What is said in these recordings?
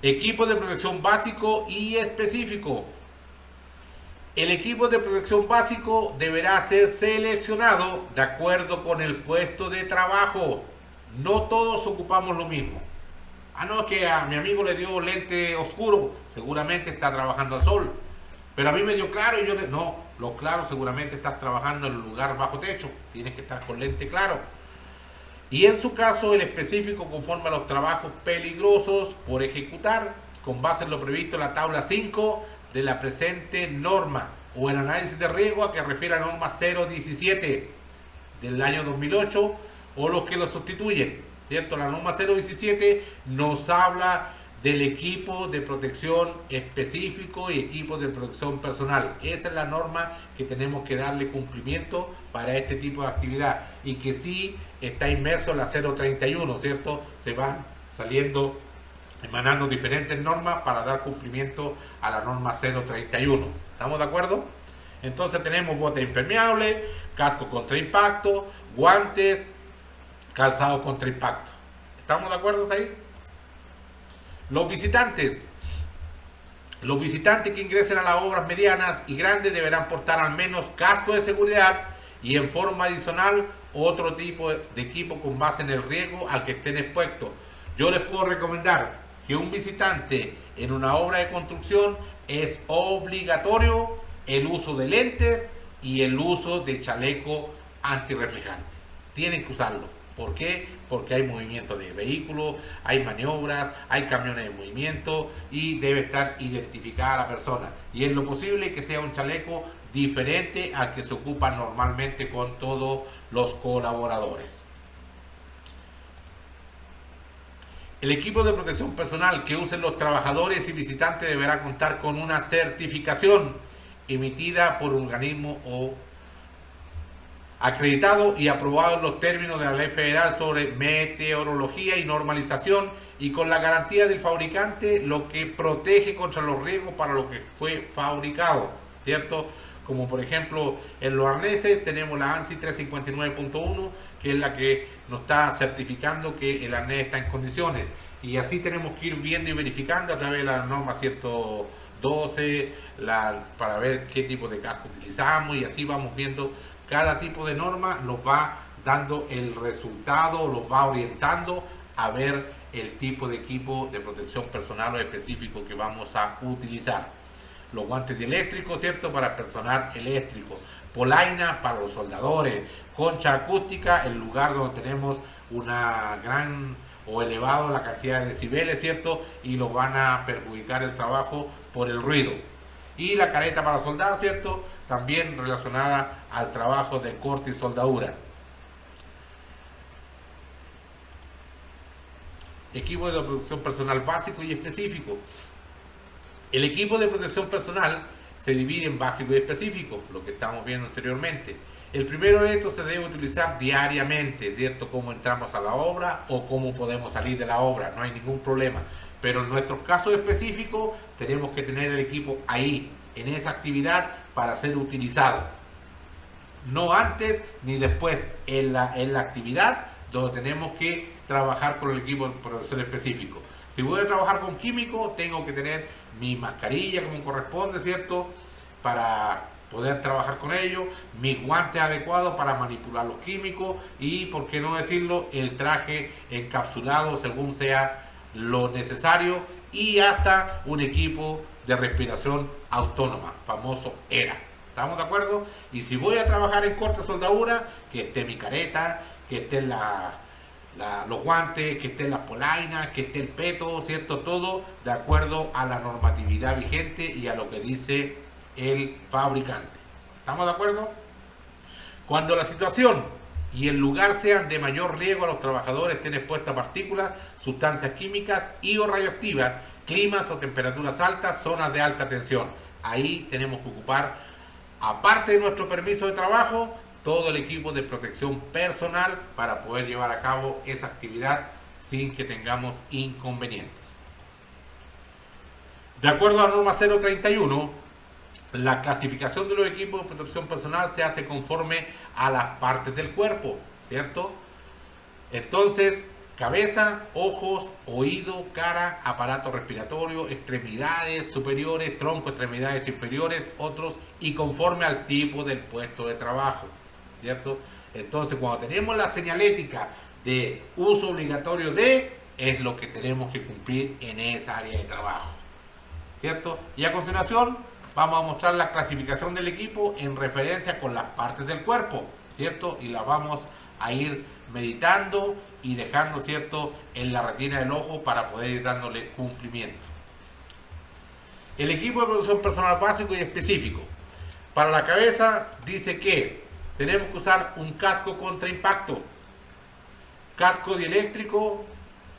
Equipo de protección básico y específico. El equipo de protección básico deberá ser seleccionado de acuerdo con el puesto de trabajo. No todos ocupamos lo mismo. Ah, no, es que a mi amigo le dio lente oscuro, seguramente está trabajando al sol. Pero a mí me dio claro y yo le... No, lo claro seguramente estás trabajando en un lugar bajo techo, tienes que estar con lente claro. Y en su caso, el específico conforme a los trabajos peligrosos por ejecutar, con base en lo previsto en la tabla 5 de la presente norma, o el análisis de riesgo a que refiere a la norma 017 del año 2008, o los que lo sustituyen, ¿cierto? La norma 017 nos habla del equipo de protección específico y equipo de protección personal. Esa es la norma que tenemos que darle cumplimiento para este tipo de actividad y que sí está inmerso en la 031, ¿cierto? Se van saliendo, emanando diferentes normas para dar cumplimiento a la norma 031. ¿Estamos de acuerdo? Entonces tenemos botas impermeables, casco contra impacto, guantes, calzado contra impacto. ¿Estamos de acuerdo hasta ahí? Los visitantes que ingresen a las obras medianas y grandes deberán portar al menos casco de seguridad y en forma adicional otro tipo de equipo con base en el riesgo al que estén expuestos. Yo les puedo recomendar que un visitante en una obra de construcción es obligatorio el uso de lentes y el uso de chaleco antirreflejante. Tienen que usarlo. ¿Por qué? Porque hay movimiento de vehículos, hay maniobras, hay camiones de movimiento y debe estar identificada la persona. Y es lo posible que sea un chaleco diferente al que se ocupa normalmente con todos los colaboradores. El equipo de protección personal que usen los trabajadores y visitantes deberá contar con una certificación emitida por un organismo o acreditado y aprobado en los términos de la Ley Federal sobre Meteorología y Normalización y con la garantía del fabricante, lo que protege contra los riesgos para lo que fue fabricado, ¿cierto? Como por ejemplo en los arneses tenemos la ANSI 359.1, que es la que nos está certificando que el arnés está en condiciones, y así tenemos que ir viendo y verificando a través de la norma 112 para ver qué tipo de casco utilizamos, y así vamos viendo. Cada tipo de norma nos va dando el resultado, los va orientando a ver el tipo de equipo de protección personal o específico que vamos a utilizar. Los guantes eléctricos, ¿cierto? Para el personal eléctrico. Polaina para los soldadores. Concha acústica, el lugar donde tenemos una gran o elevado la cantidad de decibeles, ¿cierto? Y los van a perjudicar el trabajo por el ruido. Y la careta para soldar, ¿cierto? También relacionada al trabajo de corte y soldadura. Equipo de protección personal básico y específico. El equipo de protección personal se divide en básico y específico, lo que estamos viendo anteriormente. El primero de estos se debe utilizar diariamente, ¿cierto? Cómo entramos a la obra o cómo podemos salir de la obra, no hay ningún problema. Pero en nuestros casos específicos tenemos que tener el equipo ahí, en esa actividad, para ser utilizado. No antes ni después en la actividad donde tenemos que trabajar con el equipo de protección específico. Si voy a trabajar con químicos, tengo que tener mi mascarilla como corresponde, ¿cierto? Para poder trabajar con ellos, mis guantes adecuados para manipular los químicos y, por qué no decirlo, el traje encapsulado según sea lo necesario, y hasta un equipo de respiración autónoma, famoso ERA. ¿Estamos de acuerdo? Y si voy a trabajar en corte soldadura, que esté mi careta, que estén los guantes, que estén las polainas, que esté el peto, ¿cierto? Todo de acuerdo a la normatividad vigente y a lo que dice el fabricante. ¿Estamos de acuerdo? Cuando la situación y el lugar sean de mayor riesgo a los trabajadores, estén expuestos a partículas, sustancias químicas y o radioactivas, climas o temperaturas altas, zonas de alta tensión. Ahí tenemos que ocupar, aparte de nuestro permiso de trabajo, todo el equipo de protección personal para poder llevar a cabo esa actividad sin que tengamos inconvenientes. De acuerdo a la norma 031, la clasificación de los equipos de protección personal se hace conforme a las partes del cuerpo, ¿cierto? Entonces, cabeza, ojos, oído, cara, aparato respiratorio, extremidades superiores, tronco, extremidades inferiores, otros, y conforme al tipo del puesto de trabajo, ¿cierto? Entonces, cuando tenemos la señalética de uso obligatorio de, es lo que tenemos que cumplir en esa área de trabajo, ¿cierto? Y a continuación vamos a mostrar la clasificación del equipo en referencia con las partes del cuerpo, ¿cierto? Y las vamos a ir meditando y dejando, ¿cierto?, en la retina del ojo para poder ir dándole cumplimiento. El equipo de protección personal básico y específico. Para la cabeza dice que tenemos que usar un casco contra impacto, casco dieléctrico,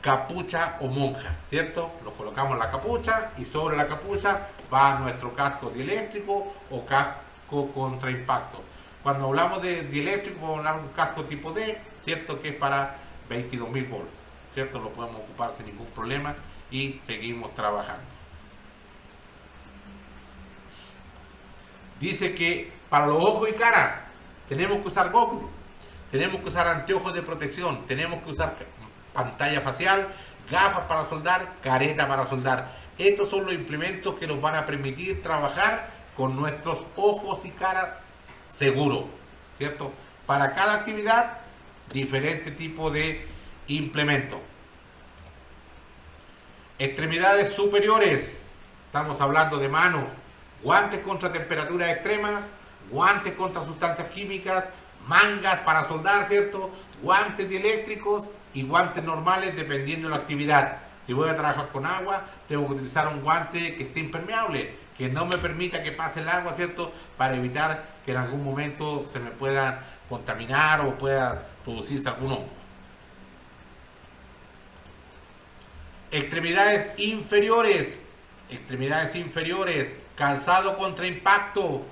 capucha o monja, ¿cierto? Lo colocamos en la capucha y sobre la capucha va nuestro casco dieléctrico o casco contra impacto. Cuando hablamos de dieléctrico, vamos a hablar de un casco tipo D, ¿cierto? Que es para 22.000 volts, ¿cierto? Lo podemos ocupar sin ningún problema y seguimos trabajando. Dice que para los ojos y cara tenemos que usar goggles, tenemos que usar anteojos de protección, tenemos que usar pantalla facial, gafas para soldar, careta para soldar. Estos son los implementos que nos van a permitir trabajar con nuestros ojos y cara seguro, ¿cierto? Para cada actividad, diferente tipo de implemento. Extremidades superiores, estamos hablando de manos, guantes contra temperaturas extremas, guantes contra sustancias químicas, mangas para soldar, ¿cierto? Guantes dieléctricos y guantes normales dependiendo de la actividad. Si voy a trabajar con agua, tengo que utilizar un guante que esté impermeable, que no me permita que pase el agua, ¿cierto? Para evitar que en algún momento se me pueda contaminar o pueda producirse algún hongo. Extremidades inferiores, calzado contra impacto,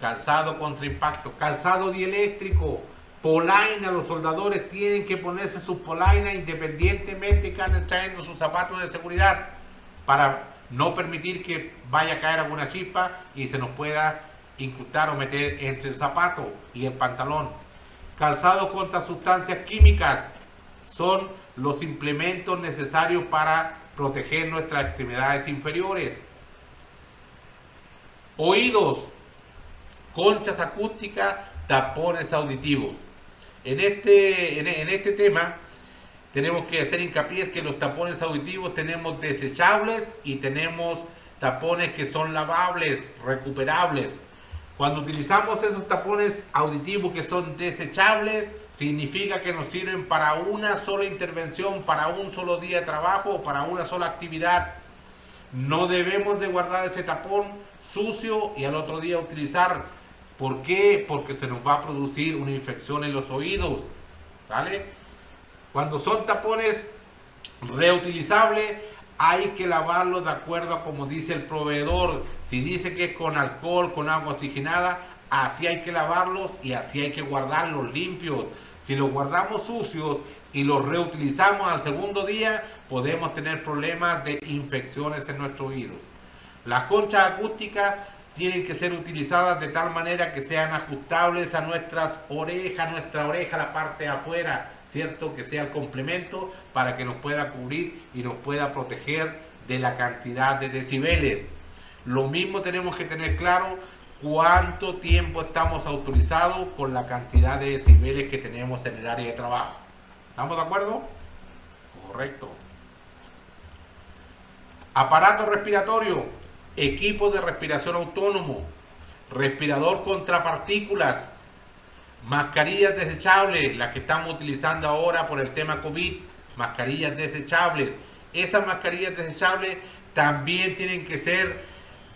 calzado dieléctrico, polaina. Los soldadores tienen que ponerse sus polainas independientemente que anden trayendo sus zapatos de seguridad para no permitir que vaya a caer alguna chispa y se nos pueda incrustar o meter entre el zapato y el pantalón. Calzado contra sustancias químicas son los implementos necesarios para proteger nuestras extremidades inferiores. Oídos, conchas acústicas, tapones auditivos. En este tema tenemos que hacer hincapié que los tapones auditivos tenemos desechables y tenemos tapones que son lavables, recuperables. Cuando utilizamos esos tapones auditivos que son desechables, significa que nos sirven para una sola intervención, para un solo día de trabajo o para una sola actividad. No debemos de guardar ese tapón sucio y al otro día utilizar. ¿Por qué? Porque se nos va a producir una infección en los oídos, ¿vale? Cuando son tapones reutilizables, hay que lavarlos de acuerdo a como dice el proveedor. Si dice que es con alcohol, con agua oxigenada, así hay que lavarlos y así hay que guardarlos limpios. Si los guardamos sucios y los reutilizamos al segundo día, podemos tener problemas de infecciones en nuestros oídos. Las conchas acústicas tienen que ser utilizadas de tal manera que sean ajustables a nuestra oreja, la parte de afuera, ¿cierto? Que sea el complemento para que nos pueda cubrir y nos pueda proteger de la cantidad de decibeles. Lo mismo tenemos que tener claro cuánto tiempo estamos autorizados con la cantidad de decibeles que tenemos en el área de trabajo. ¿Estamos de acuerdo? Correcto. Aparato respiratorio, equipo de respiración autónomo, respirador contra partículas, mascarillas desechables, las que estamos utilizando ahora por el tema COVID, mascarillas desechables. Esas mascarillas desechables también tienen que ser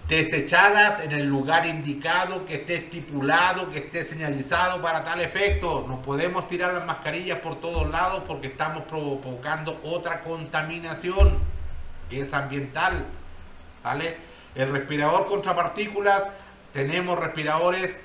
desechadas en el lugar indicado, que esté estipulado, que esté señalizado para tal efecto. No podemos tirar las mascarillas por todos lados porque estamos provocando otra contaminación que es ambiental, ¿sale? El respirador contra partículas, tenemos respiradores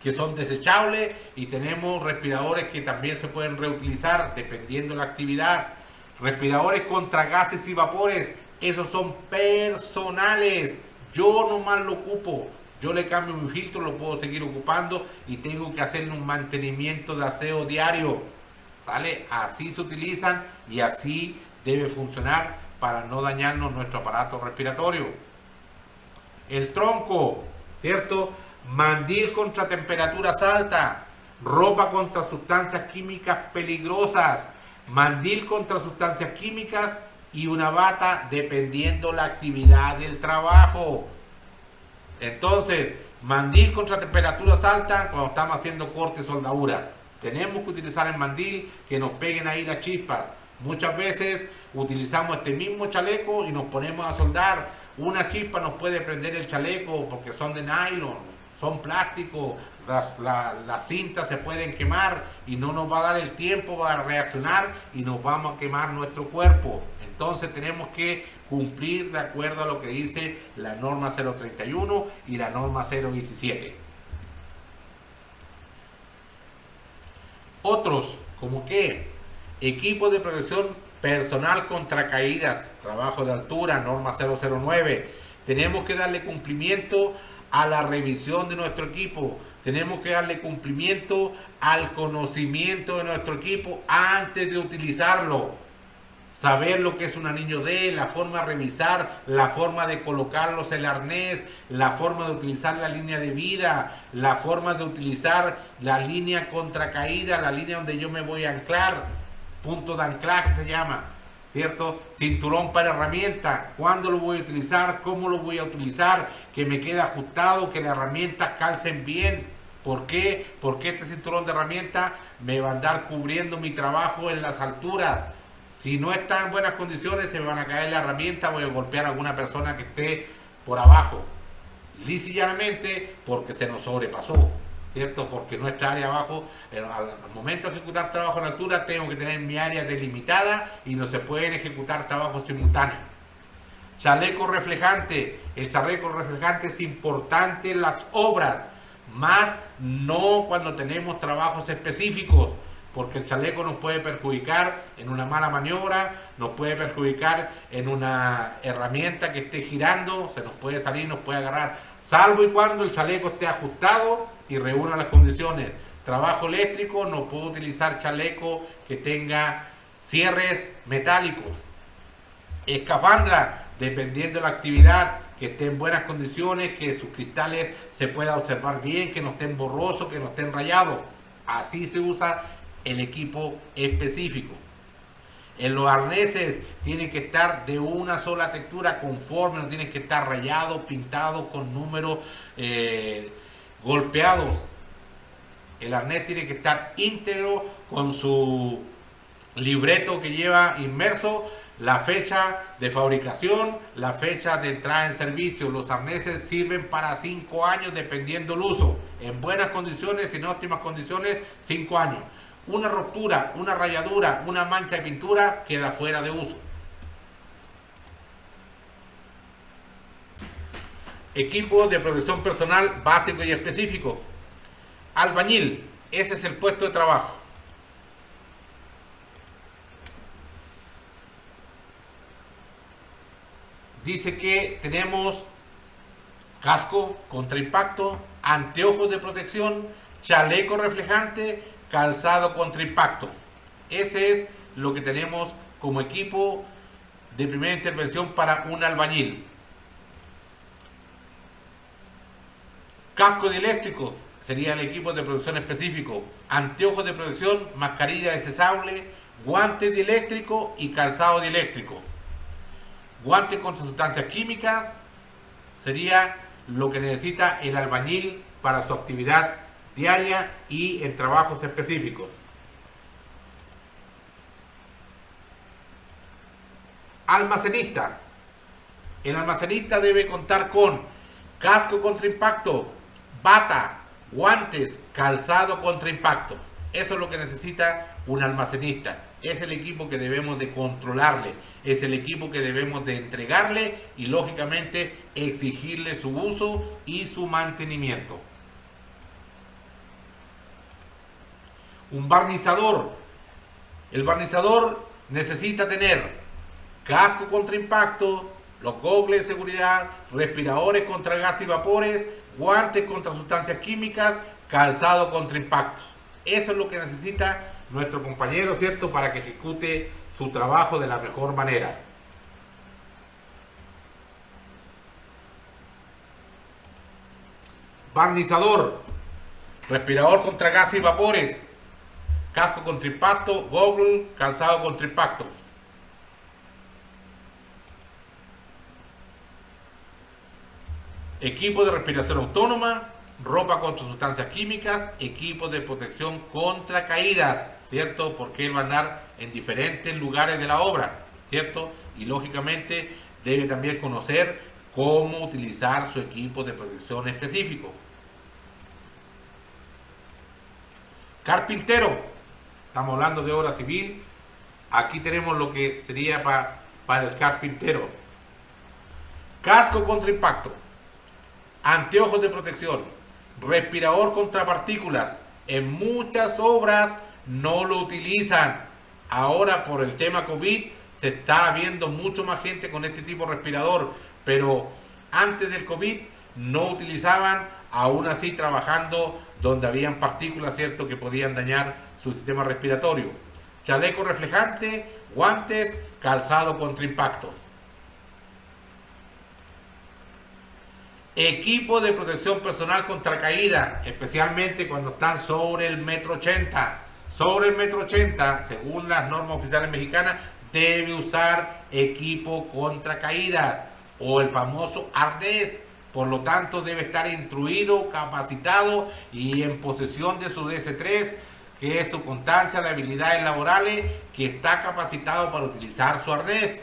que son desechables y tenemos respiradores que también se pueden reutilizar dependiendo de la actividad. Respiradores contra gases y vapores, esos son personales. Yo nomás lo ocupo, yo le cambio mi filtro, lo puedo seguir ocupando y tengo que hacerle un mantenimiento de aseo diario, ¿vale? Así se utilizan y así debe funcionar para no dañarnos nuestro aparato respiratorio. El tronco, ¿cierto? Mandil contra temperaturas altas, ropa contra sustancias químicas peligrosas, mandil contra sustancias químicas y una bata dependiendo la actividad del trabajo. Entonces, mandil contra temperaturas altas cuando estamos haciendo corte soldadura. Tenemos que utilizar el mandil que nos peguen ahí las chispas. Muchas veces utilizamos este mismo chaleco y nos ponemos a soldar. Una chispa nos puede prender el chaleco porque son de nylon, son plásticos, las cintas se pueden quemar y no nos va a dar el tiempo para reaccionar y nos vamos a quemar nuestro cuerpo. Entonces tenemos que cumplir de acuerdo a lo que dice la norma 031 y la norma 017. Otros, como que equipo de protección personal contra caídas, trabajo de altura, norma 009. Tenemos que darle cumplimiento a la revisión de nuestro equipo. Tenemos que darle cumplimiento al conocimiento de nuestro equipo antes de utilizarlo. Saber lo que es un anillo D, la forma de revisar, la forma de colocarlos el arnés, la forma de utilizar la línea de vida, la forma de utilizar la línea contra caída, la línea donde yo me voy a anclar, punto de anclaje se llama, ¿cierto? Cinturón para herramienta, cuándo lo voy a utilizar, cómo lo voy a utilizar, que me quede ajustado, que las herramientas calcen bien. ¿Por qué? Porque este cinturón de herramienta me va a andar cubriendo mi trabajo en las alturas. Si no está en buenas condiciones, se me van a caer la herramienta, voy a golpear a alguna persona que esté por abajo. Lisa y llanamente porque se nos sobrepasó, ¿cierto? Porque nuestra área abajo, al momento de ejecutar trabajo en altura, tengo que tener mi área delimitada y no se pueden ejecutar trabajos simultáneos. Chaleco reflejante. El chaleco reflejante es importante en las obras, más no cuando tenemos trabajos específicos, porque el chaleco nos puede perjudicar en una mala maniobra, nos puede perjudicar en una herramienta que esté girando, se nos puede salir, nos puede agarrar, salvo y cuando el chaleco esté ajustado y reúna las condiciones. Trabajo eléctrico, no puedo utilizar chaleco que tenga cierres metálicos. Escafandra, dependiendo de la actividad, que esté en buenas condiciones, que sus cristales se pueda observar bien, que no estén borrosos, que no estén rayados. Así se usa el equipo específico. En los arneses tienen que estar de una sola textura conforme, no tienen que estar rayados, pintados con números golpeados. El arnés tiene que estar íntegro con su libreto que lleva inmerso, la fecha de fabricación, la fecha de entrada en servicio. Los arneses sirven para 5 años dependiendo el uso. En buenas condiciones, en óptimas condiciones, 5 años. Una ruptura, una rayadura, una mancha de pintura queda fuera de uso. Equipo de protección personal básico y específico. Albañil, ese es el puesto de trabajo. Dice que tenemos casco contra impacto, anteojos de protección, chaleco reflejante, calzado contra impacto. Ese es lo que tenemos como equipo de primera intervención para un albañil. Casco dieléctrico sería el equipo de protección específico. Anteojos de protección, mascarilla desechable, guantes dieléctricos y calzado dieléctrico. Guantes contra sustancias químicas sería lo que necesita el albañil para su actividad diaria y en trabajos específicos. Almacenista. El almacenista debe contar con casco contra impacto, bata, guantes, calzado contra impacto. Eso es lo que necesita un almacenista. Es el equipo que debemos de controlarle, es el equipo que debemos de entregarle y lógicamente exigirle su uso y su mantenimiento. Un barnizador. El barnizador necesita tener casco contra impacto, los gogles de seguridad, respiradores contra gas y vapores, guantes contra sustancias químicas, calzado contra impacto. Eso es lo que necesita nuestro compañero, ¿cierto?, para que ejecute su trabajo de la mejor manera. Barnizador, respirador contra gases y vapores, casco contra impacto, goggle, calzado contra impacto. Equipo de respiración autónoma, ropa contra sustancias químicas, equipo de protección contra caídas, ¿cierto? Porque él va a andar en diferentes lugares de la obra, ¿cierto? Y lógicamente debe también conocer cómo utilizar su equipo de protección específico. Carpintero, estamos hablando de obra civil. Aquí tenemos lo que sería para el carpintero. Casco contra impacto, anteojos de protección, respirador contra partículas. En muchas obras no lo utilizan. Ahora por el tema COVID se está viendo mucho más gente con este tipo de respirador, pero antes del COVID no utilizaban, aún así trabajando donde habían partículas, ¿cierto?, que podían dañar su sistema respiratorio. Chaleco reflejante, guantes, calzado contra impacto. Equipo de protección personal contra caída, especialmente cuando están sobre el 1,80 m. Sobre el 1,80 m, según las normas oficiales mexicanas, debe usar equipo contra caídas o el famoso arnés. Por lo tanto, debe estar instruido, capacitado y en posesión de su DS3, que es su constancia de habilidades laborales, que está capacitado para utilizar su arnés.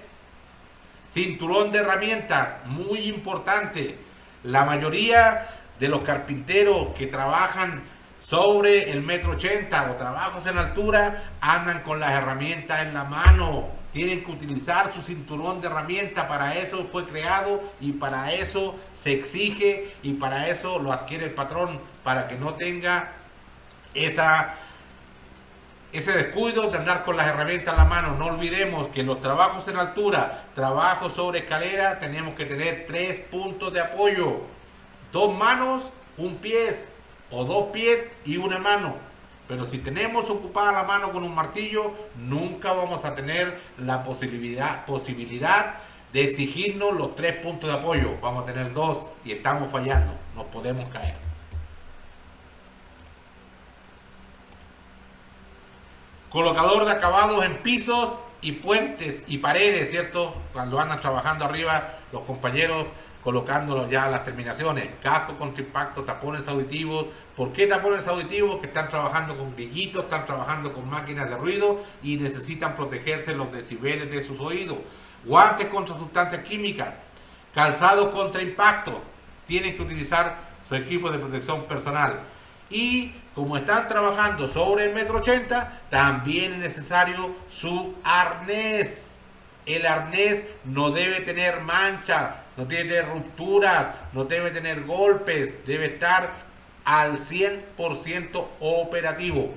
Cinturón de herramientas, muy importante. La mayoría de los carpinteros que trabajan sobre el 1,80 m o trabajos en altura andan con las herramientas en la mano. Tienen que utilizar su cinturón de herramientas, para eso fue creado y para eso se exige y para eso lo adquiere el patrón, para que no tenga ese descuido de andar con las herramientas en la mano. No olvidemos que los trabajos en altura, trabajos sobre escalera, tenemos que tener 3 puntos de apoyo: 2 manos, un pie, o 2 pies y una mano. Pero si tenemos ocupada la mano con un martillo, nunca vamos a tener la posibilidad de exigirnos los 3 puntos de apoyo. Vamos a tener 2 y estamos fallando, nos podemos caer. Colocador de acabados en pisos y puentes y paredes, ¿cierto? Cuando andan trabajando arriba los compañeros, colocando ya las terminaciones. Casco contra impacto, tapones auditivos. ¿Por qué tapones auditivos? Que están trabajando con grillitos, están trabajando con máquinas de ruido y necesitan protegerse los decibeles de sus oídos. Guantes contra sustancias químicas. Calzado contra impacto. Tienen que utilizar su equipo de protección personal. Y como están trabajando sobre el 1,80 m, también es necesario su arnés. El arnés no debe tener manchas, no debe tener rupturas, no debe tener golpes, debe estar al 100% operativo.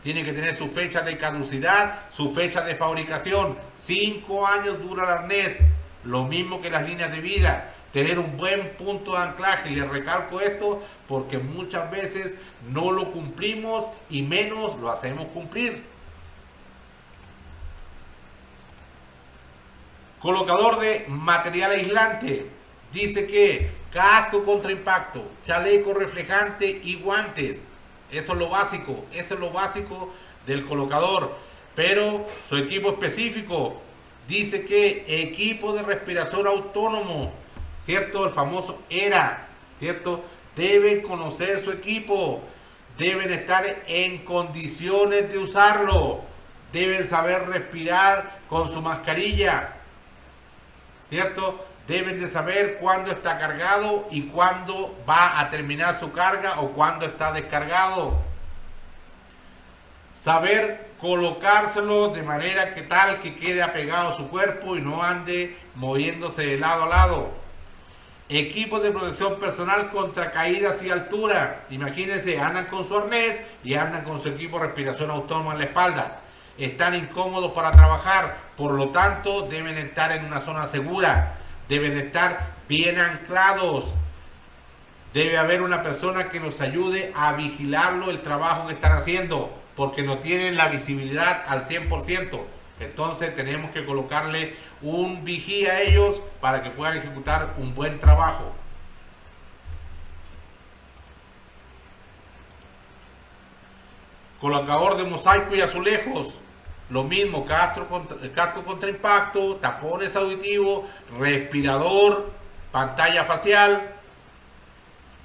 Tiene que tener su fecha de caducidad, su fecha de fabricación. 5 años dura el arnés, lo mismo que las líneas de vida. Tener un buen punto de anclaje, les recalco esto porque muchas veces no lo cumplimos y menos lo hacemos cumplir. Colocador de material aislante. Dice que casco contra impacto, chaleco reflejante y guantes. Eso es lo básico. Eso es lo básico del colocador. Pero su equipo específico dice que equipo de respiración autónomo, ¿cierto? El famoso ERA, ¿cierto? Deben conocer su equipo. Deben estar en condiciones de usarlo. Deben saber respirar con su mascarilla, ¿cierto? Deben de saber cuándo está cargado y cuándo va a terminar su carga o cuándo está descargado. Saber colocárselo de manera que tal que quede apegado a su cuerpo y no ande moviéndose de lado a lado. Equipos de protección personal contra caídas y altura. Imagínense, andan con su arnés y andan con su equipo de respiración autónoma en la espalda. Están incómodos para trabajar, por lo tanto deben estar en una zona segura, deben estar bien anclados. Debe haber una persona que nos ayude a vigilarlo, el trabajo que están haciendo. porque no tienen la visibilidad al 100%. Entonces tenemos que colocarle un vigía a ellos para que puedan ejecutar un buen trabajo. Colocador de mosaico y azulejos, lo mismo, casco contra impacto, tapones auditivos, respirador, pantalla facial,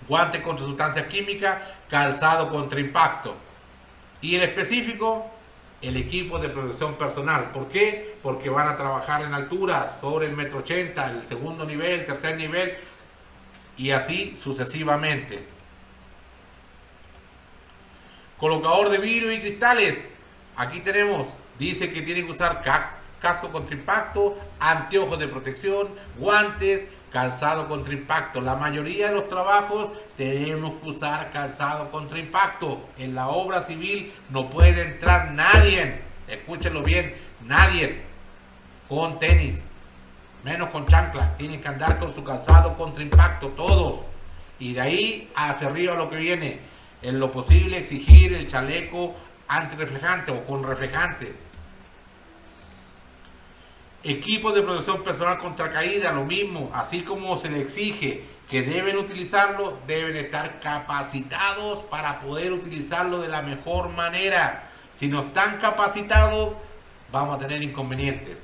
guantes contra sustancias químicas, calzado contra impacto. Y el específico, el equipo de protección personal. ¿Por qué? Porque van a trabajar en altura, sobre el 1,80 m, el segundo nivel, tercer nivel, y así sucesivamente. Colocador de vidrio y cristales. Aquí tenemos, dice que tienen que usar casco contra impacto, anteojos de protección, guantes, calzado contra impacto. La mayoría de los trabajos tenemos que usar calzado contra impacto. En la obra civil no puede entrar nadie, escúchenlo bien, nadie con tenis, menos con chancla. Tienen que andar con su calzado contra impacto todos. Y de ahí hacia arriba lo que viene, en lo posible exigir el chaleco antirreflejante o con reflejantes. Equipo de protección personal contra caída, lo mismo, así como se les exige que deben utilizarlo, deben estar capacitados para poder utilizarlo de la mejor manera. Si no están capacitados, vamos a tener inconvenientes.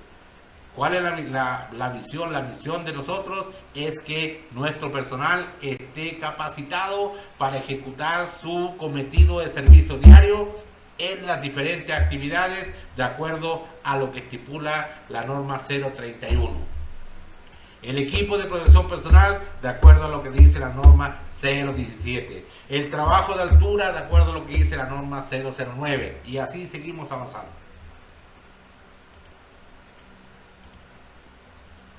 ¿Cuál es la visión? La misión de nosotros es que nuestro personal esté capacitado para ejecutar su cometido de servicio diario en las diferentes actividades de acuerdo a lo que estipula la norma 031. El equipo de protección personal de acuerdo a lo que dice la norma 017. El trabajo de altura de acuerdo a lo que dice la norma 009. Y así seguimos avanzando.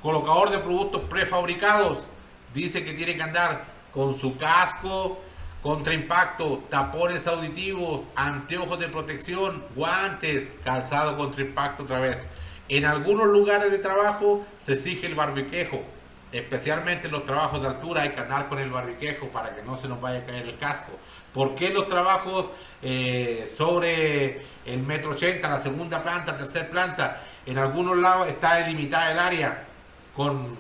Colocador de productos prefabricados, dice que tiene que andar con su casco contra impacto, tapones auditivos, anteojos de protección, guantes, calzado contra impacto otra vez. En algunos lugares de trabajo se exige el barbiquejo, especialmente en los trabajos de altura hay que andar con el barbiquejo para que no se nos vaya a caer el casco. ¿Por qué los trabajos sobre el 1,80 m, la segunda planta, tercera planta, en algunos lados está delimitada el área con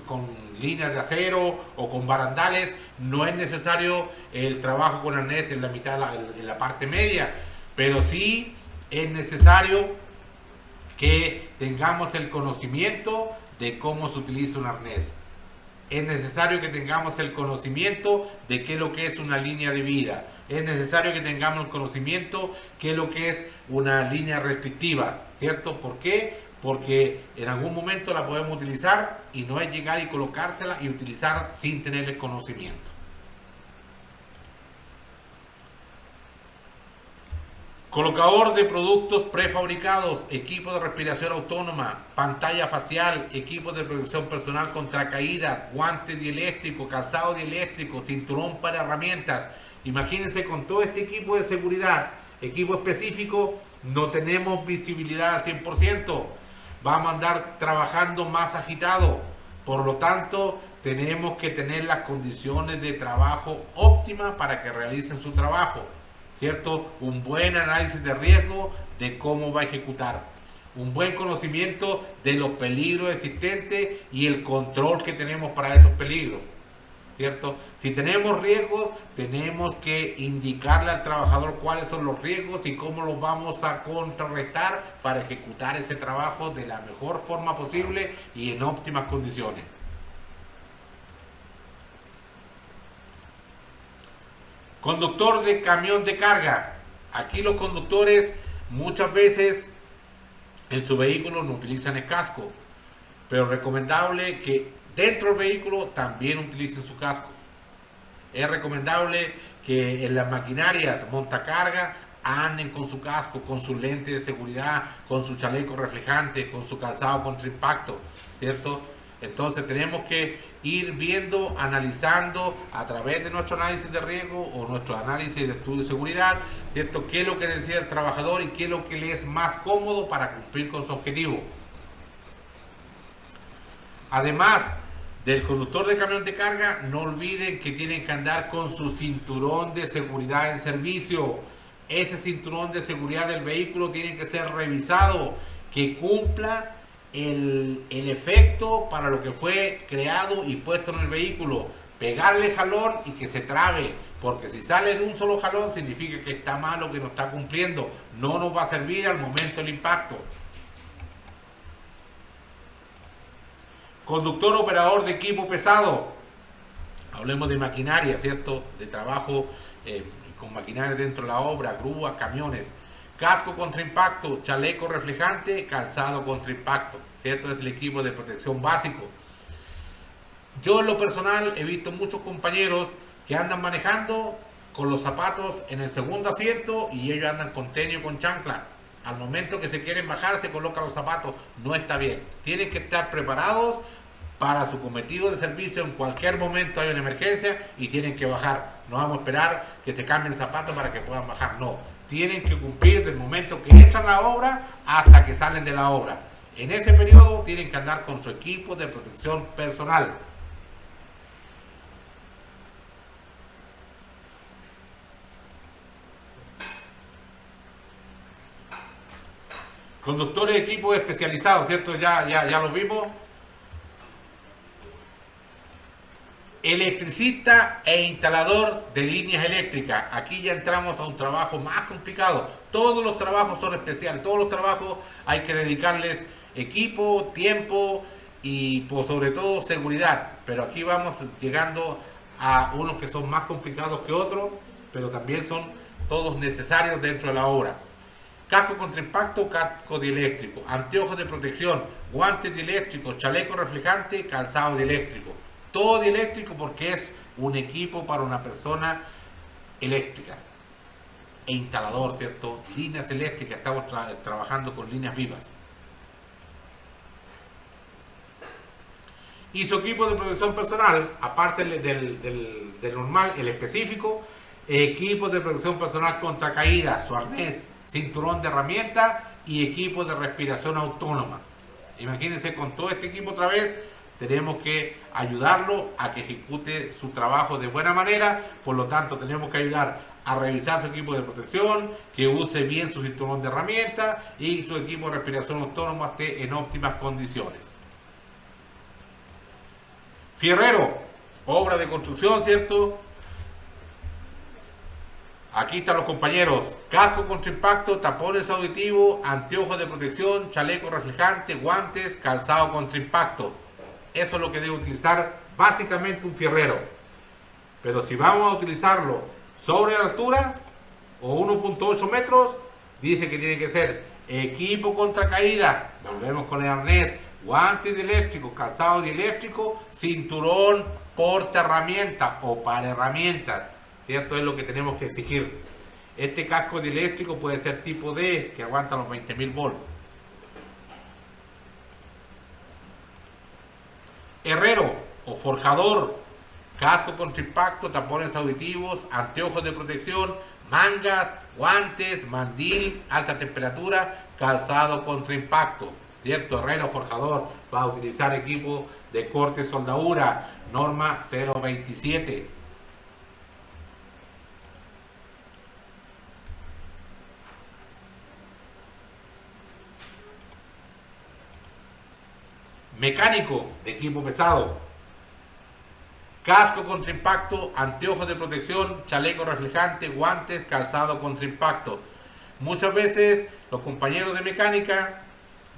líneas de acero o con barandales? No es necesario el trabajo con arnés en la mitad, en la parte media, pero sí es necesario que tengamos el conocimiento de cómo se utiliza un arnés. Es necesario que tengamos el conocimiento de qué es lo que es una línea de vida. Es necesario que tengamos el conocimiento qué es lo que es una línea restrictiva, ¿cierto? ¿Por qué? Porque en algún momento la podemos utilizar y no es llegar y colocársela y utilizar sin tener el conocimiento. Colocador de productos prefabricados, equipo de respiración autónoma, pantalla facial, equipo de protección personal contra caída, guantes dieléctricos, calzado dieléctrico, cinturón para herramientas. Imagínense, con todo este equipo de seguridad, equipo específico, no tenemos visibilidad al 100%. Vamos a andar trabajando más agitado. Por lo tanto, tenemos que tener las condiciones de trabajo óptimas para que realicen su trabajo, ¿cierto? Un buen análisis de riesgo de cómo va a ejecutar. Un buen conocimiento de los peligros existentes y el control que tenemos para esos peligros, ¿cierto? Si tenemos riesgos, tenemos que indicarle al trabajador cuáles son los riesgos y cómo los vamos a contrarrestar para ejecutar ese trabajo de la mejor forma posible y en óptimas condiciones. Conductor de camión de carga. Aquí los conductores muchas veces en su vehículo no utilizan el casco, pero es recomendable que dentro del vehículo también utilicen su casco. Es recomendable que en las maquinarias montacarga anden con su casco, con su lente de seguridad, con su chaleco reflejante, con su calzado contra impacto, ¿cierto? Entonces tenemos que ir viendo, analizando a través de nuestro análisis de riesgo o nuestro análisis de estudio de seguridad, ¿cierto? ¿Qué es lo que necesita el trabajador y qué es lo que le es más cómodo para cumplir con su objetivo? Además del conductor de camión de carga, no olviden que tienen que andar con su cinturón de seguridad en servicio. ese cinturón de seguridad del vehículo tiene que ser revisado, que cumpla el efecto para lo que fue creado y puesto en el vehículo. Pegarle jalón y que se trabe, porque si sale de un solo jalón significa que está malo, que no está cumpliendo, no nos va a servir al momento del impacto. Conductor operador de equipo pesado, hablemos de maquinaria, ¿cierto? De trabajo con maquinaria dentro de la obra, grúas, camiones. Casco contra impacto, chaleco reflejante, calzado contra impacto, ¿cierto? Es el equipo de protección básico. Yo en lo personal he visto muchos compañeros que andan manejando con los zapatos en el segundo asiento y ellos andan con tenis o con chancla. Al momento que se quieren bajar se colocan los zapatos, no está bien. Tienen que estar preparados para su cometido de servicio. En cualquier momento hay una emergencia y tienen que bajar. No vamos a esperar que se cambien zapatos para que puedan bajar, no. Tienen que cumplir del momento que entran a la obra hasta que salen de la obra. En ese periodo tienen que andar con su equipo de protección personal. Conductores de equipos especializados, ¿cierto? Ya lo vimos. Electricista e instalador de líneas eléctricas. Aquí ya entramos a un trabajo más complicado. Todos los trabajos son especiales. Todos los trabajos hay que dedicarles equipo, tiempo y por sobre todo seguridad. Pero aquí vamos llegando a unos que son más complicados que otros, pero también son todos necesarios dentro de la obra. Casco contra impacto, casco dieléctrico, anteojos de protección, guantes dieléctricos, chaleco reflejante, calzado dieléctrico. Todo dieléctrico porque es un equipo para una persona eléctrica e instalador, ¿cierto? Líneas eléctricas, estamos trabajando con líneas vivas. Y su equipo de protección personal, aparte del normal, el específico, equipo de protección personal contra caídas, su arnés, cinturón de herramientas y equipo de respiración autónoma. Imagínense, con todo este equipo otra vez, tenemos que ayudarlo a que ejecute su trabajo de buena manera. Por lo tanto, tenemos que ayudar a revisar su equipo de protección, que use bien su cinturón de herramientas y su equipo de respiración autónoma esté en óptimas condiciones. Fierrero, obra de construcción, ¿cierto? Aquí están los compañeros: casco contra impacto, tapones auditivos, anteojos de protección, chaleco reflejante, guantes, calzado contra impacto. Eso es lo que debe utilizar básicamente un fierrero. Pero si vamos a utilizarlo sobre la altura o 1.8 metros, dice que tiene que ser equipo contra caída. Volvemos con el arnés, guantes dieléctricos, calzado dieléctrico, cinturón porta herramienta o para herramientas. ¿Cierto? Es lo que tenemos que exigir. Este casco dieléctrico puede ser tipo D, que aguanta los 20.000 volts. Herrero o forjador, casco contra impacto, tapones auditivos, anteojos de protección, mangas, guantes, mandil, alta temperatura, calzado contra impacto. ¿Cierto? Herrero o forjador va a utilizar equipo de corte soldadura, norma 027. Mecánico de equipo pesado, casco contra impacto, anteojos de protección, chaleco reflejante, guantes, calzado contra impacto. Muchas veces los compañeros de mecánica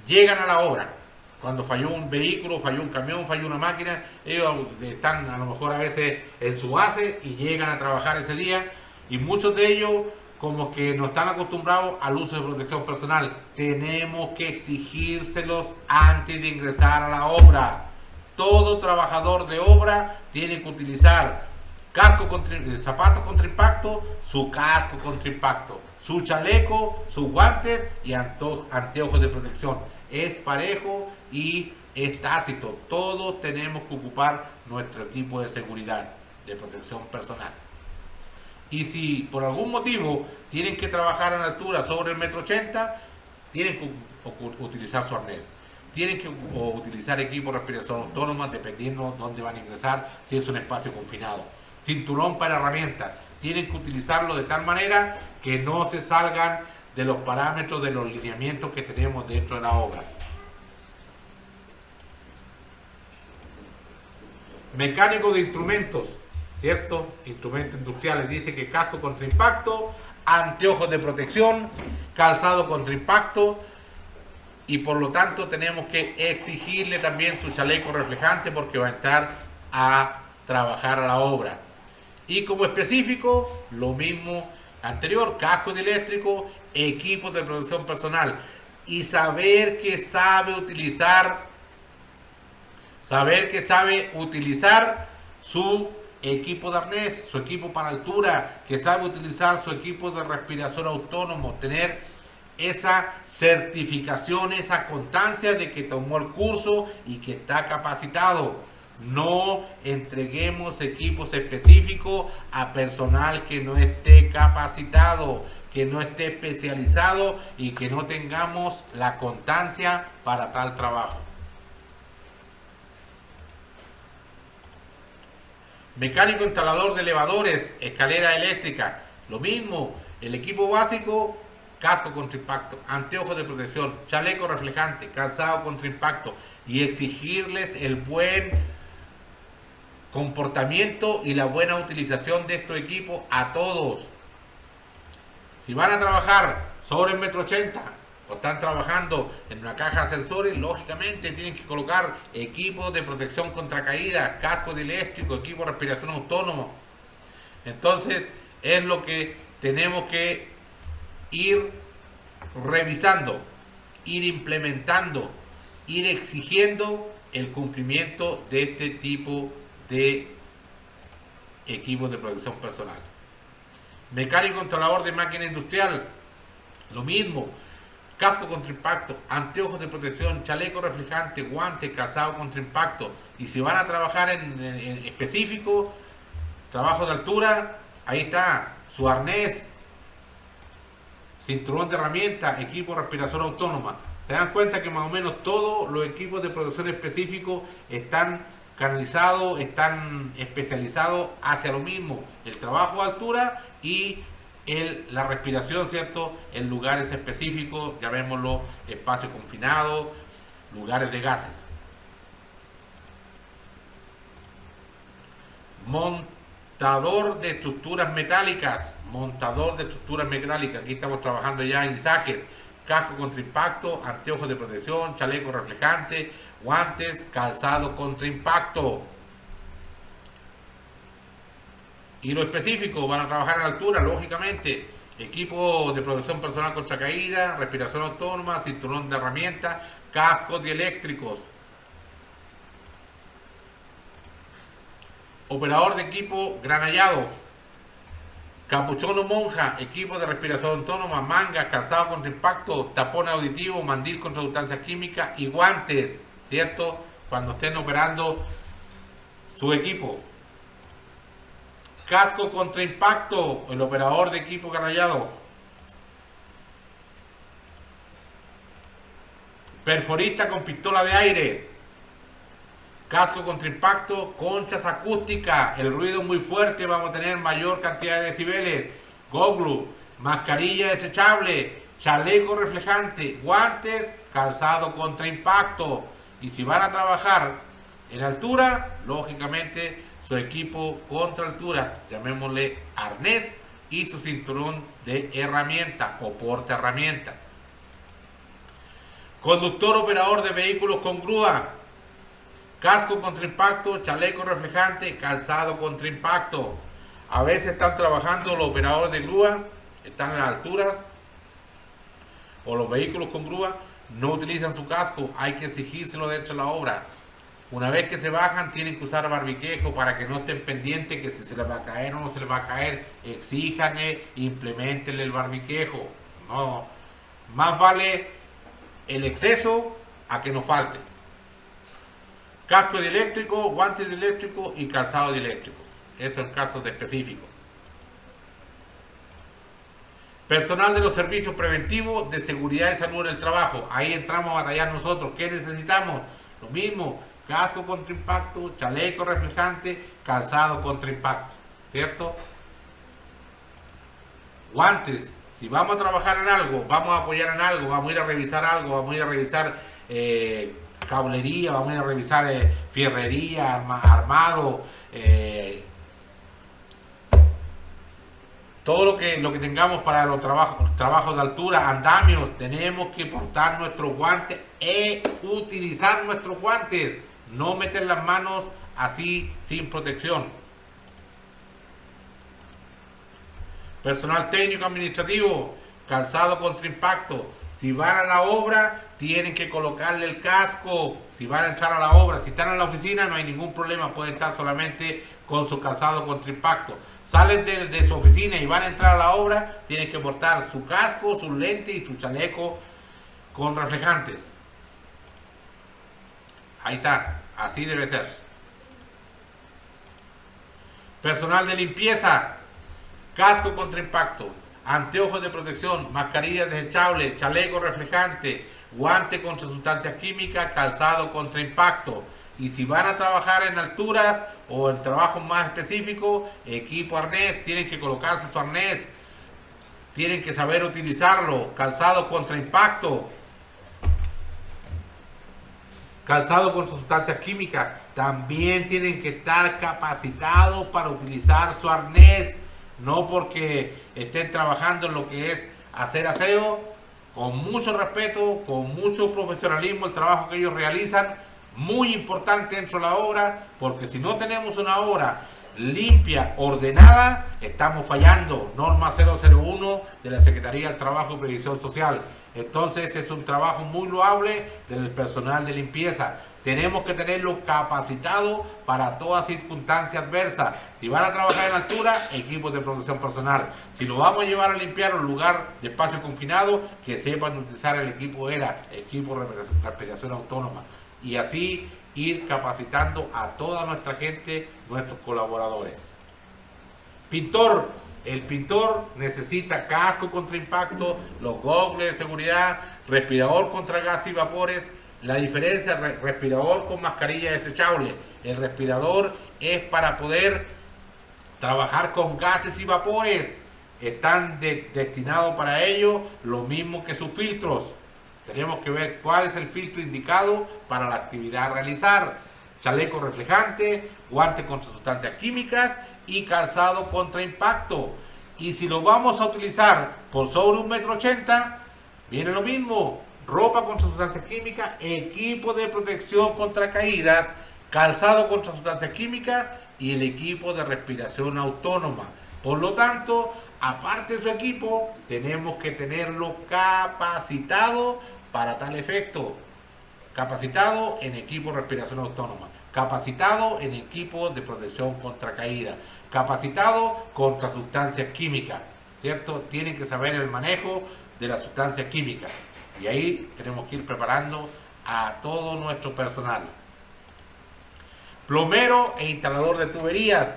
llegan a la obra cuando falló un vehículo, falló un camión, falló una máquina. Ellos están a lo mejor a veces en su base y llegan a trabajar ese día, y muchos de ellos como que no están acostumbrados al uso de protección personal. Tenemos que exigírselos antes de ingresar a la obra. Todo trabajador de obra tiene que utilizar zapatos contra impacto, su casco contra impacto, su chaleco, sus guantes y anteojos de protección. Es parejo y es tácito. Todos tenemos que ocupar nuestro equipo de seguridad, de protección personal. Y si por algún motivo tienen que trabajar en altura sobre el 1,80 m, tienen que utilizar su arnés. Tienen que utilizar equipo de respiración autónoma dependiendo dónde van a ingresar, si es un espacio confinado. cinturón para herramientas. Tienen que utilizarlo de tal manera que no se salgan de los parámetros de los lineamientos que tenemos dentro de la obra. Mecánico de instrumentos, ¿cierto? Instrumentos industriales, dice que casco contra impacto, anteojos de protección, calzado contra impacto, y por lo tanto tenemos que exigirle también su chaleco reflejante porque va a entrar a trabajar a la obra. Y como específico, lo mismo anterior, casco de eléctrico, equipos de protección personal, y saber que sabe utilizar su equipo de arnés, su equipo para altura, que sabe utilizar su equipo de respiración autónomo, tener esa certificación, esa constancia de que tomó el curso y que está capacitado. No entreguemos equipos específicos a personal que no esté capacitado, que no esté especializado y que no tengamos la constancia para tal trabajo. Mecánico instalador de elevadores, escalera eléctrica, lo mismo, el equipo básico, casco contra impacto, anteojos de protección, chaleco reflejante, calzado contra impacto, y exigirles el buen comportamiento y la buena utilización de estos equipos a todos. Si van a trabajar sobre el 1,80 m o están trabajando en una caja de ascensores, lógicamente tienen que colocar equipos de protección contra caída, casco de eléctrico, equipo de respiración autónomo. Entonces es lo que tenemos que ir revisando, ir implementando, ir exigiendo el cumplimiento de este tipo de equipos de protección personal. Mecánico controlador de máquina industrial, lo mismo, casco contra impacto, anteojos de protección, chaleco reflejante, guantes, calzado contra impacto. Y si van a trabajar en específico, trabajo de altura, ahí está su arnés, cinturón de herramientas, equipo de respiración autónoma. Se dan cuenta que más o menos todos los equipos de protección específicos están canalizados, están especializados hacia lo mismo, el trabajo de altura y la respiración, ¿cierto? En lugares específicos, llamémoslo espacios confinados, lugares de gases. Montador de estructuras metálicas, aquí estamos trabajando ya en izajes, casco contra impacto, anteojos de protección, chaleco reflejante, guantes, calzado contra impacto. Y lo específico, van a trabajar en altura, lógicamente, equipo de protección personal contra caída, respiración autónoma, cinturón de herramientas, cascos dieléctricos. Operador de equipo granallado, capuchón o monja, equipo de respiración autónoma, manga, calzado contra impacto, tapón auditivo, mandil contra sustancias químicas y guantes, ¿cierto? Cuando estén operando su equipo. Casco contra impacto, el operador de equipo granallado. Perforista con pistola de aire. Casco contra impacto, conchas acústicas, el ruido es muy fuerte, vamos a tener mayor cantidad de decibeles. Goglu, mascarilla desechable, chaleco reflejante, guantes, calzado contra impacto. Y si van a trabajar en altura, lógicamente su equipo contra altura, llamémosle arnés, y su cinturón de herramienta o porta herramienta. Conductor operador de vehículos con grúa, casco contra impacto, chaleco reflejante, calzado contra impacto. A veces están trabajando los operadores de grúa, están en las alturas, o los vehículos con grúa, no utilizan su casco, hay que exigírselo dentro de la obra. Una vez que se bajan, tienen que usar barbiquejo para que no estén pendientes que si se les va a caer o no se les va a caer. Exíjanle, implementenle el barbiquejo. No, más vale el exceso a que nos falte. Casco dieléctrico, guantes dieléctricos y calzado dieléctrico. Eso en casos de específicos. Personal de los servicios preventivos de seguridad y salud en el trabajo. Ahí entramos a batallar nosotros. ¿Qué necesitamos? Lo mismo. Casco contra impacto, chaleco reflejante, calzado contra impacto. ¿cierto? Guantes, si vamos a trabajar en algo, vamos a apoyar en algo, vamos a ir a revisar algo, vamos a ir a revisar cablería, vamos a ir a revisar fierrería, armado, todo lo que tengamos para los trabajos de altura, andamios, tenemos que portar nuestros guantes e utilizar nuestros guantes, no meter las manos así sin protección. Personal técnico administrativo, calzado contra impacto. Si van a la obra, tienen que colocarle el casco. Si van a entrar a la obra, si están en la oficina, no hay ningún problema, pueden estar solamente con su calzado contra impacto. Salen de su oficina y van a entrar a la obra, tienen que portar su casco, sus lentes y su chaleco con reflejantes. Ahí está, así debe ser. Personal de limpieza, casco contra impacto, anteojos de protección, mascarillas desechables, chaleco reflejante, guante contra sustancias químicas, calzado contra impacto. Y si van a trabajar en alturas o en trabajos más específicos, equipo arnés, tienen que colocarse su arnés, tienen que saber utilizarlo, calzado contra impacto, calzado contra sustancias químicas, también tienen que estar capacitados para utilizar su arnés, no porque estén trabajando en lo que es hacer aseo, con mucho respeto, con mucho profesionalismo el trabajo que ellos realizan, muy importante dentro de la obra, porque si no tenemos una obra limpia, ordenada, estamos fallando. Norma 001 de la Secretaría del Trabajo y Previsión Social. Entonces es un trabajo muy loable del personal de limpieza. Tenemos que tenerlo capacitado para toda circunstancia adversa. Si van a trabajar en altura, equipos de protección personal. Si lo vamos a llevar a limpiar un lugar de espacio confinado, que sepan utilizar el equipo equipo de respiración autónoma. Y así ir capacitando a toda nuestra gente, nuestros colaboradores. Pintor. El pintor necesita casco contra impacto, los goggles de seguridad, respirador contra gases y vapores. La diferencia, respirador con mascarilla desechable. El respirador es para poder trabajar con gases y vapores. Están destinados para ello, lo mismo que sus filtros. Tenemos que ver cuál es el filtro indicado para la actividad a realizar. Chaleco reflejante, guante contra sustancias químicas y calzado contra impacto. Y si lo vamos a utilizar por sobre 1,80 m, viene lo mismo. Ropa contra sustancias químicas, equipo de protección contra caídas, calzado contra sustancias químicas y el equipo de respiración autónoma. Por lo tanto, aparte de su equipo, tenemos que tenerlo capacitado para tal efecto. Capacitado en equipo de respiración autónoma, capacitado en equipo de protección contra caída, capacitado contra sustancias químicas, ¿cierto? Tienen que saber el manejo de las sustancias químicas y ahí tenemos que ir preparando a todo nuestro personal. Plomero e instalador de tuberías,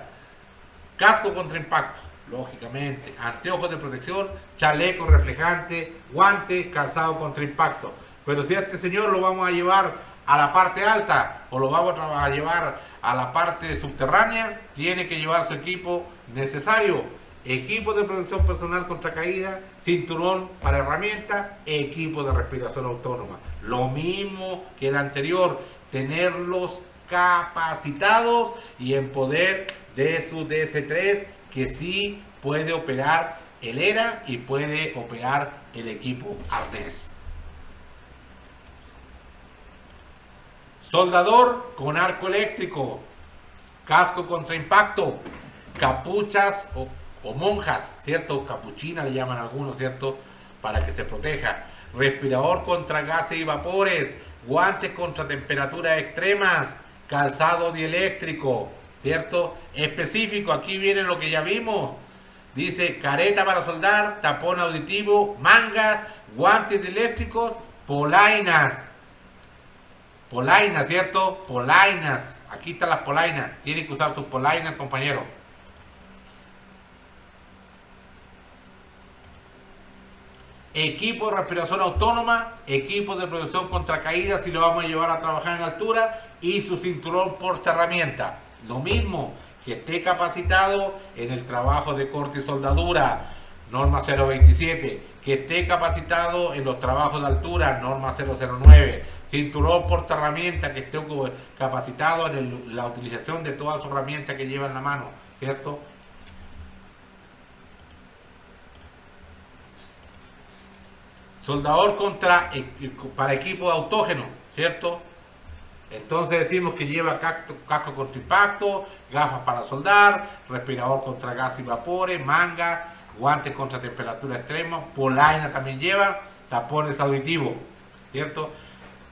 casco contra impacto, lógicamente, anteojos de protección, chaleco reflejante, guante, calzado contra impacto. Pero si a este señor lo vamos a llevar a la parte alta o lo vamos a llevar a la parte subterránea, tiene que llevar su equipo necesario. Equipo de protección personal contra caída, cinturón para herramientas, equipo de respiración autónoma. Lo mismo que el anterior, tenerlos capacitados y en poder de su DS3, que sí puede operar el ERA y puede operar el equipo arnés. Soldador con arco eléctrico, casco contra impacto, capuchas o monjas, ¿cierto? Capuchina le llaman algunos, ¿cierto? Para que se proteja. Respirador contra gases y vapores, guantes contra temperaturas extremas, calzado dieléctrico, ¿cierto? Específico, aquí viene lo que ya vimos. Dice careta para soldar, tapón auditivo, mangas, guantes dieléctricos, polainas. Polainas, ¿cierto? Polainas. Aquí están las polainas. Tienen que usar sus polainas, compañero. Equipo de respiración autónoma, equipo de protección contra caídas si lo vamos a llevar a trabajar en altura y su cinturón porta herramienta. Lo mismo que esté capacitado en el trabajo de corte y soldadura, norma 027, que esté capacitado en los trabajos de altura, norma 009, cinturón porta herramienta, que esté capacitado en la utilización de todas sus herramientas que lleva en la mano, ¿cierto? Soldador para equipo de autógeno, ¿cierto? Entonces decimos que lleva casco contra impacto, gafas para soldar, respirador contra gas y vapores, manga, guantes contra temperatura extrema, polaina también lleva, tapones auditivos, ¿cierto?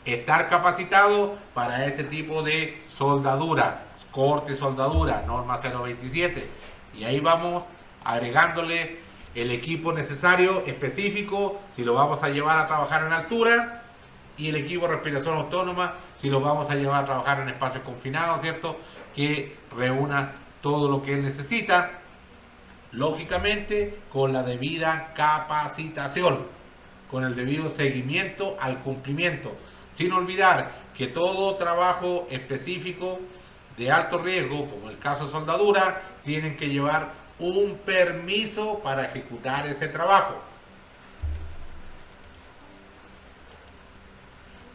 Estar capacitado para ese tipo de soldadura, corte y soldadura, norma 027. Y ahí vamos agregándole el equipo necesario, específico, si lo vamos a llevar a trabajar en altura, y el equipo de respiración autónoma, si lo vamos a llevar a trabajar en espacios confinados, ¿cierto? Que reúna todo lo que él necesita, lógicamente con la debida capacitación, con el debido seguimiento al cumplimiento, sin olvidar que todo trabajo específico de alto riesgo, como el caso de soldadura, tienen que llevar un permiso para ejecutar ese trabajo.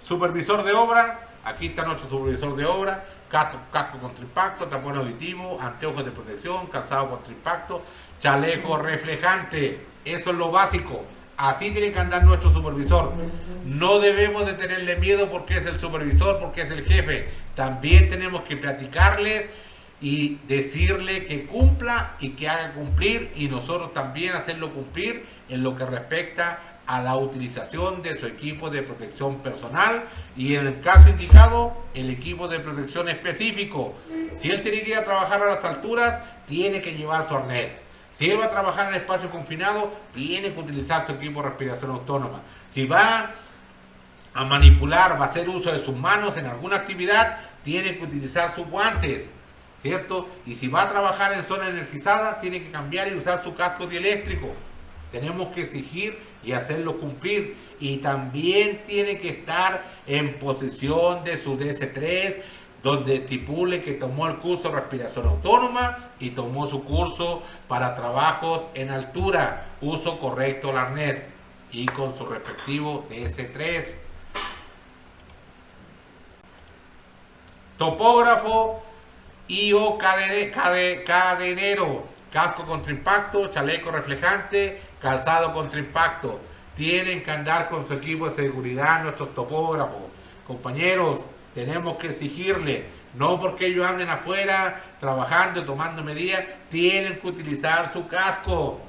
Supervisor de obra, aquí está nuestro supervisor de obra, casco contra impacto, tapón auditivo, anteojos de protección, calzado contra impacto, chaleco reflejante, eso es lo básico. Así tiene que andar nuestro supervisor. No debemos de tenerle miedo porque es el supervisor, porque es el jefe. También tenemos que platicarles y decirle que cumpla y que haga cumplir, y nosotros también hacerlo cumplir en lo que respecta a la utilización de su equipo de protección personal, y en el caso indicado, el equipo de protección específico. Si él tiene que ir a trabajar a las alturas, tiene que llevar su arnés. Si él va a trabajar en espacio confinado, tiene que utilizar su equipo de respiración autónoma. Si va a manipular, va a hacer uso de sus manos en alguna actividad, tiene que utilizar sus guantes, ¿cierto? Y si va a trabajar en zona energizada, tiene que cambiar y usar su casco dieléctrico. Tenemos que exigir y hacerlo cumplir. Y también tiene que estar en posesión de su DS3, donde estipule que tomó el curso de respiración autónoma y tomó su curso para trabajos en altura, uso correcto del arnés y con su respectivo DS3. Topógrafo y o cadenero, casco contra impacto, chaleco reflejante, calzado contra impacto. Tienen que andar con su equipo de seguridad nuestros topógrafos. Compañeros, tenemos que exigirle, no porque ellos anden afuera trabajando, tomando medidas, tienen que utilizar su casco,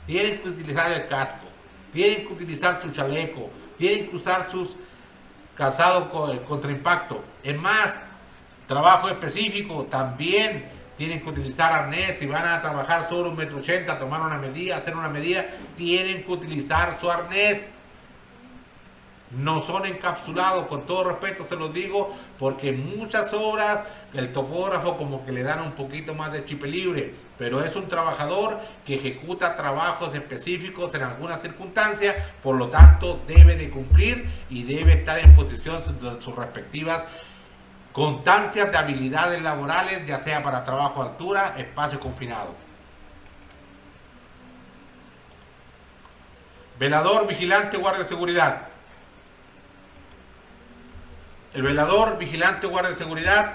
tienen que utilizar el casco, tienen que utilizar su chaleco, tienen que usar sus calzados contra impacto. Es más, trabajo específico, también tienen que utilizar arnés. Si van a trabajar sobre 1,80 m, tomar una medida, hacer una medida, tienen que utilizar su arnés. No son encapsulados, con todo respeto se los digo, porque en muchas obras el topógrafo como que le dan un poquito más de chip libre, pero es un trabajador que ejecuta trabajos específicos en algunas circunstancias, por lo tanto debe de cumplir y debe estar en posición de sus respectivas constancias de habilidades laborales, ya sea para trabajo a altura, espacio confinado. Velador, vigilante, guardia de seguridad. El velador, vigilante, guardia de seguridad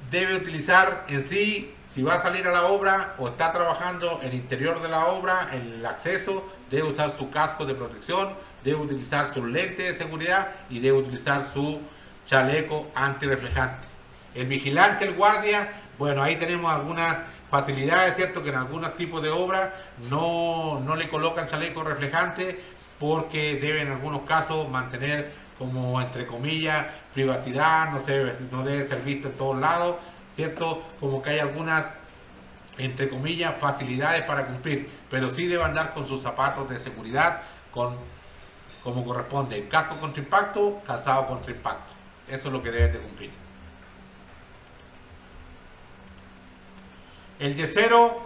debe utilizar en sí, si va a salir a la obra o está trabajando en el interior de la obra, en el acceso, debe usar su casco de protección, debe utilizar sus lentes de seguridad y debe utilizar su chaleco antirreflejante. El vigilante, el guardia, bueno, ahí tenemos algunas facilidades, ¿cierto? Que en algunos tipos de obra no le colocan chaleco reflejante porque deben en algunos casos mantener, como entre comillas, privacidad, no debe ser visto en todos lados, ¿cierto? Como que hay algunas, entre comillas, facilidades para cumplir, pero sí debe andar con sus zapatos de seguridad, como corresponde, casco contra impacto, calzado contra impacto. Eso es lo que deben de cumplir. El yesero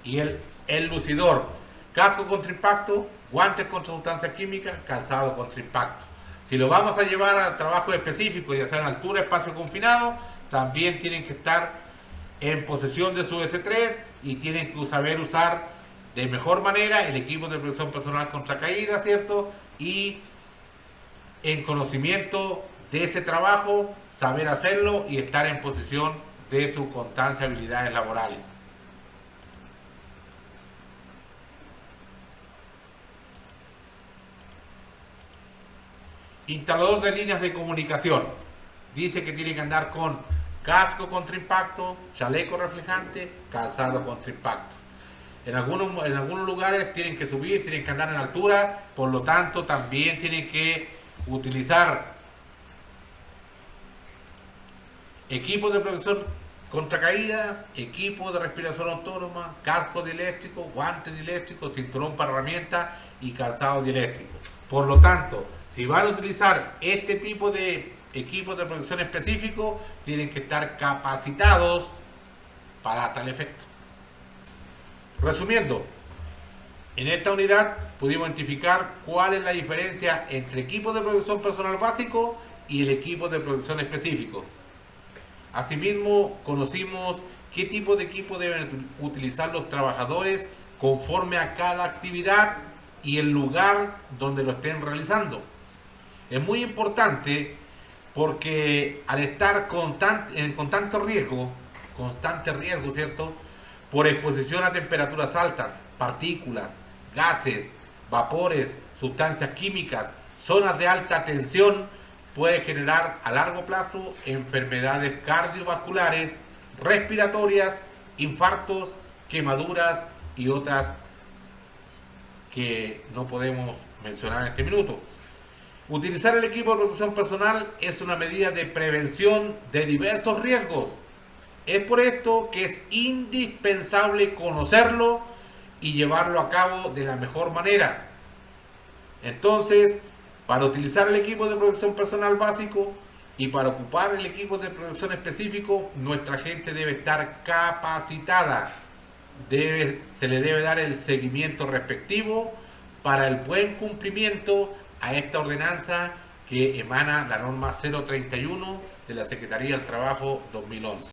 y el lucidor, casco contra impacto, guantes contra sustancias químicas, calzado contra impacto. Si lo vamos a llevar a trabajo específico, ya sea en altura, espacio confinado, también tienen que estar en posesión de su S3 y tienen que saber usar de mejor manera el equipo de protección personal contra caída, ¿cierto? Y en conocimiento de ese trabajo, saber hacerlo y estar en posición de sus constancia y habilidades laborales. Instalador de líneas de comunicación. Dice que tiene que andar con casco contra impacto, chaleco reflejante, calzado contra impacto. En algunos lugares tienen que subir, tienen que andar en altura, por lo tanto también tienen que utilizar equipos de protección contra caídas, equipo de respiración autónoma, casco dieléctrico, guantes dieléctricos, cinturón para herramientas y calzado dieléctrico. Por lo tanto, si van a utilizar este tipo de equipos de protección específicos, tienen que estar capacitados para tal efecto. Resumiendo, en esta unidad pudimos identificar cuál es la diferencia entre equipos de protección personal básico y el equipo de protección específico. Asimismo, conocimos qué tipo de equipo deben utilizar los trabajadores conforme a cada actividad y el lugar donde lo estén realizando. Es muy importante porque al estar en constante riesgo, ¿cierto? Por exposición a temperaturas altas, partículas, gases, vapores, sustancias químicas, zonas de alta tensión, puede generar a largo plazo enfermedades cardiovasculares, respiratorias, infartos, quemaduras y otras que no podemos mencionar en este minuto. Utilizar el equipo de protección personal es una medida de prevención de diversos riesgos. Es por esto que es indispensable conocerlo y llevarlo a cabo de la mejor manera. Entonces, para utilizar el equipo de protección personal básico y para ocupar el equipo de protección específico, nuestra gente debe estar capacitada. Se le debe dar el seguimiento respectivo para el buen cumplimiento a esta ordenanza que emana la norma 031 de la Secretaría del Trabajo 2011.